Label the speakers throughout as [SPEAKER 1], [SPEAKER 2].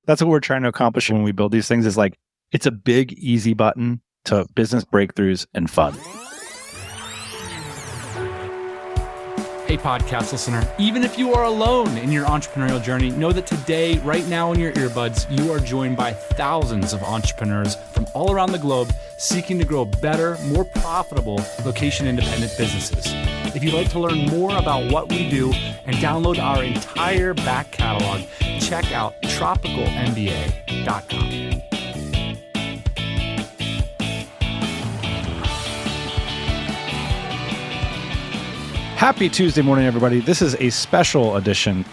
[SPEAKER 1] That's what we're trying to accomplish when we build these things is like, it's a big, easy button to business breakthroughs and fun.
[SPEAKER 2] Hey, podcast listener, even if you are alone in your entrepreneurial journey, know that today, right now in your earbuds, you are joined by thousands of entrepreneurs from all around the globe seeking to grow better, more profitable, location-independent businesses. If you'd like to learn more about what we do and download our entire back catalog, check out tropicalmba.com.
[SPEAKER 1] Happy Tuesday morning, everybody. This is a special edition,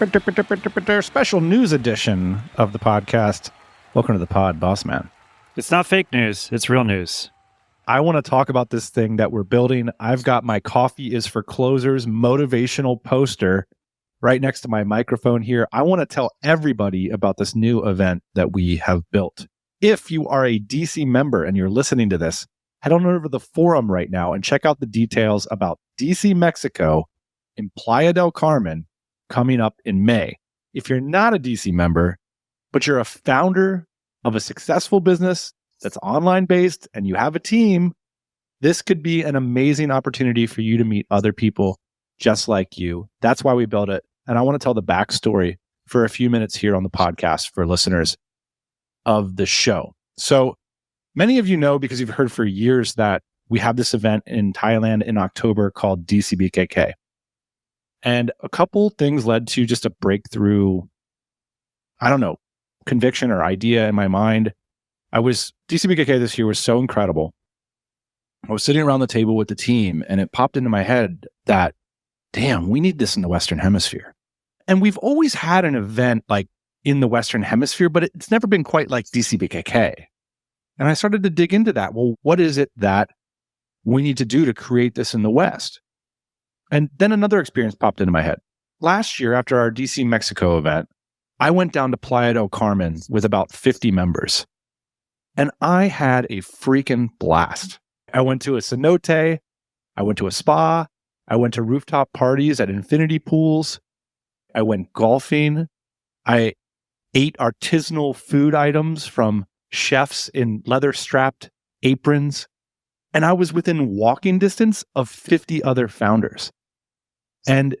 [SPEAKER 1] special news edition of the podcast. Welcome to the pod, boss man.
[SPEAKER 3] It's not fake news. It's real news.
[SPEAKER 1] I want to talk about this thing that we're building. I've got my Coffee is for Closers motivational poster right next to my microphone here. I want to tell everybody about this new event that we have built. If you are a DC member and you're listening to this, head on over to the forum right now and check out the details about DC Mexico in Playa del Carmen coming up in May. If you're not a DC member, but you're a founder of a successful business that's online based and you have a team, this could be an amazing opportunity for you to meet other people just like you. That's why we built it. And I want to tell the backstory for a few minutes here on the podcast for listeners of the show. So many of you know, because you've heard for years, that we have this event in Thailand in October called DCBKK. And a couple things led to just a breakthrough, conviction or idea in my mind. DCBKK this year was so incredible. I was sitting around the table with the team and it popped into my head that, damn, we need this in the Western Hemisphere. And we've always had an event like in the Western Hemisphere, but it's never been quite like DCBKK. And I started to dig into that. Well, what is it that we need to do to create this in the West? And then another experience popped into my head. Last year, after our DC Mexico event, I went down to Playa del Carmen with about 50 members. And I had a freaking blast. I went to a cenote. I went to a spa. I went to rooftop parties at infinity pools. I went golfing. I ate artisanal food items from chefs in leather-strapped aprons. And I was within walking distance of 50 other founders. And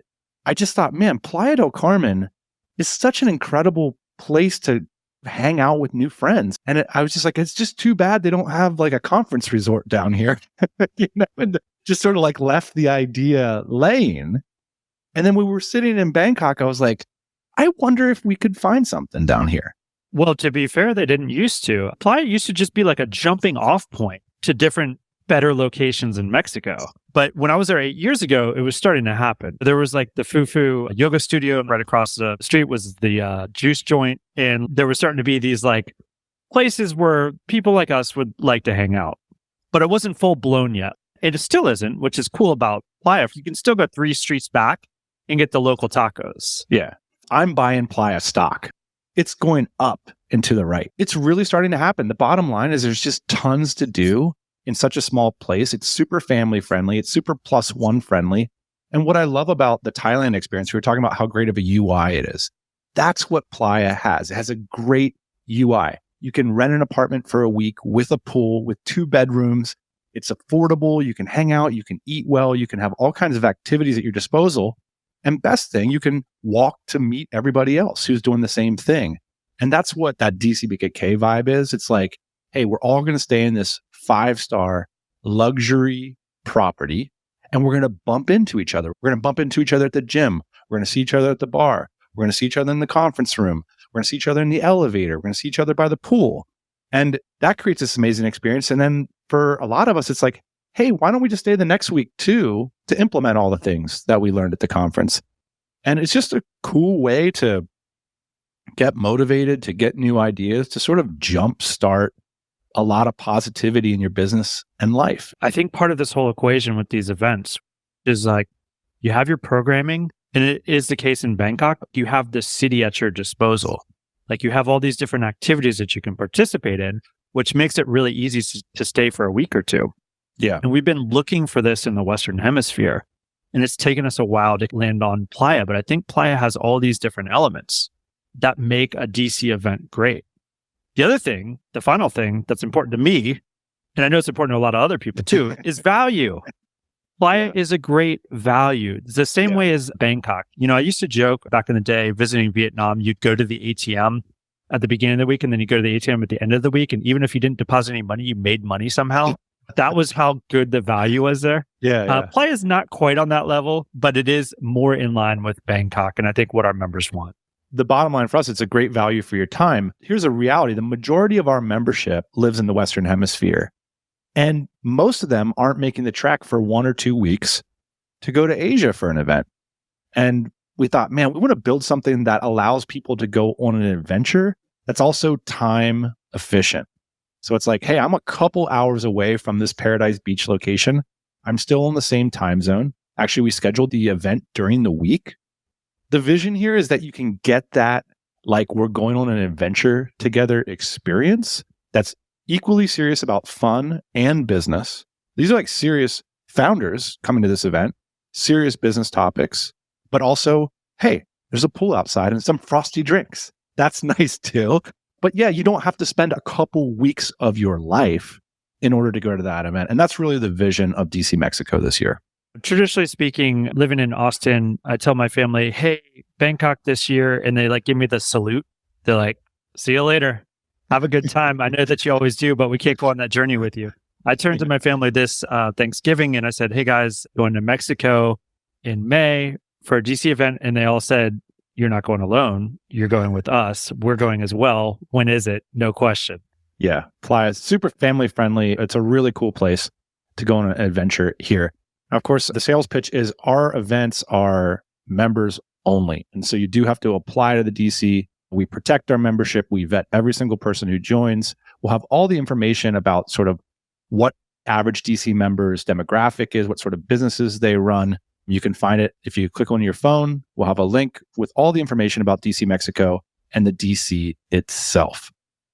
[SPEAKER 1] I just thought, man, Playa del Carmen is such an incredible place to hang out with new friends. And I was just like, it's just too bad they don't have like a conference resort down here. And just sort of like left the idea laying. And then when we were sitting in Bangkok, I was like, I wonder if we could find something down here.
[SPEAKER 3] Well, to be fair, they didn't used to. Playa used to just be like a jumping off point to different better locations in Mexico. But when I was there 8 years ago, it was starting to happen. There was like the Fufu yoga studio right across the street was the juice joint. And there was starting to be these like places where people like us would like to hang out. But it wasn't full blown yet. It still isn't, which is cool about Playa. You can still go 3 streets back and get the local tacos.
[SPEAKER 1] Yeah. I'm buying Playa stock. It's going up and to the right. It's really starting to happen. The bottom line is there's just tons to do in such a small place. It's super family friendly. It's super +1 friendly. And what I love about the Thailand experience, we were talking about how great of a UI it is. That's what Playa has. It has a great UI. You can rent an apartment for a week with a pool, with 2 bedrooms. It's affordable. You can hang out. You can eat well. You can have all kinds of activities at your disposal. And best thing, you can walk to meet everybody else who's doing the same thing. And that's what that DCBKK vibe is. It's like, hey, we're all going to stay in this 5-star luxury property and we're going to bump into each other. We're going to bump into each other at the gym. We're going to see each other at the bar. We're going to see each other in the conference room. We're going to see each other in the elevator. We're going to see each other by the pool. And that creates this amazing experience. And then for a lot of us, it's like, hey, why don't we just stay the next week too to implement all the things that we learned at the conference? And it's just a cool way to get motivated, to get new ideas, to sort of jumpstart a lot of positivity in your business and life.
[SPEAKER 3] I think part of this whole equation with these events is like you have your programming, and it is the case in Bangkok. You have the city at your disposal. Like you have all these different activities that you can participate in, which makes it really easy to stay for a week or two.
[SPEAKER 1] Yeah.
[SPEAKER 3] And we've been looking for this in the Western Hemisphere, and it's taken us a while to land on Playa, but I think Playa has all these different elements. that make a DC event great. The other thing, the final thing that's important to me, and I know it's important to a lot of other people too, is value. Playa is a great value. It's the same way as Bangkok. I used to joke back in the day, visiting Vietnam, you'd go to the ATM at the beginning of the week, and then you go to the ATM at the end of the week. And even if you didn't deposit any money, you made money somehow. That was how good the value was there. Playa is not quite on that level, but it is more in line with Bangkok, and I think what our members want.
[SPEAKER 1] The bottom line for us, it's a great value for your time. Here's a reality. The majority of our membership lives in the Western Hemisphere. And most of them aren't making the trek for 1 or 2 weeks to go to Asia for an event. And we thought, man, we want to build something that allows people to go on an adventure that's also time efficient. So it's like, hey, I'm a couple hours away from this Paradise Beach location. I'm still in the same time zone. Actually, we scheduled the event during the week. The vision here is that you can get that, like we're going on an adventure together experience that's equally serious about fun and business. These are like serious founders coming to this event, serious business topics, but also, hey, there's a pool outside and some frosty drinks. That's nice too. But yeah, you don't have to spend a couple weeks of your life in order to go to that event. And that's really the vision of DC Mexico this year.
[SPEAKER 3] Traditionally speaking, living in Austin, I tell my family, hey, Bangkok this year, and they give me the salute. They're like, see you later. Have a good time. I know that you always do, but we can't go on that journey with you. I turned to my family this Thanksgiving and I said, hey guys, going to Mexico in May for a DC event. And they all said, you're not going alone. You're going with us. We're going as well. When is it? No question.
[SPEAKER 1] Yeah. Playa is super family friendly. It's a really cool place to go on an adventure here. Of course, the sales pitch is our events are members only. And so you do have to apply to the DC. We protect our membership. We vet every single person who joins. We'll have all the information about sort of what average DC members' demographic is, what sort of businesses they run. You can find it if you click on your phone. We'll have a link with all the information about DC Mexico and the DC itself.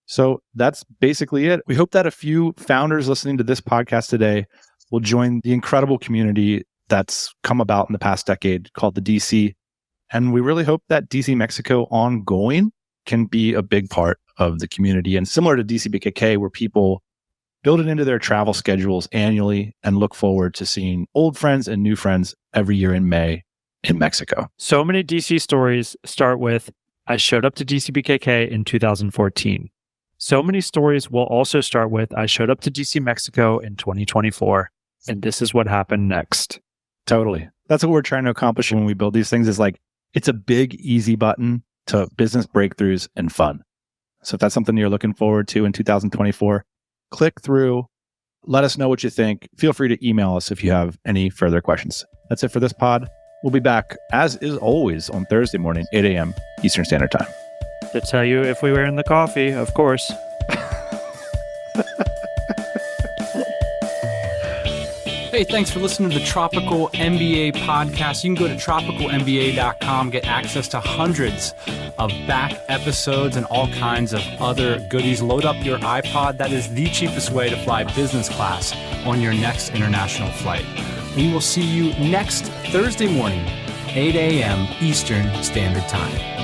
[SPEAKER 1] So that's basically it. We hope that a few founders listening to this podcast today will join the incredible community that's come about in the past decade called the DC. And we really hope that DC Mexico ongoing can be a big part of the community. And similar to DC BKK, where people build it into their travel schedules annually and look forward to seeing old friends and new friends every year in May in Mexico.
[SPEAKER 3] So many DC stories start with, I showed up to DC BKK in 2014. So many stories will also start with, I showed up to DC Mexico in 2024, and this is what happened next.
[SPEAKER 1] Totally. That's what we're trying to accomplish when we build these things is like, it's a big, easy button to business breakthroughs and fun. So if that's something you're looking forward to in 2024, click through, let us know what you think. Feel free to email us if you have any further questions. That's it for this pod. We'll be back, as is always, on Thursday morning, 8 a.m. Eastern Standard Time.
[SPEAKER 3] To tell you if we were in the coffee, of course.
[SPEAKER 2] Hey, thanks for listening to the Tropical MBA podcast. You can go to tropicalmba.com, get access to hundreds of back episodes and all kinds of other goodies. Load up your iPod. That is the cheapest way to fly business class on your next international flight. We will see you next Thursday morning, 8 a.m. Eastern Standard Time.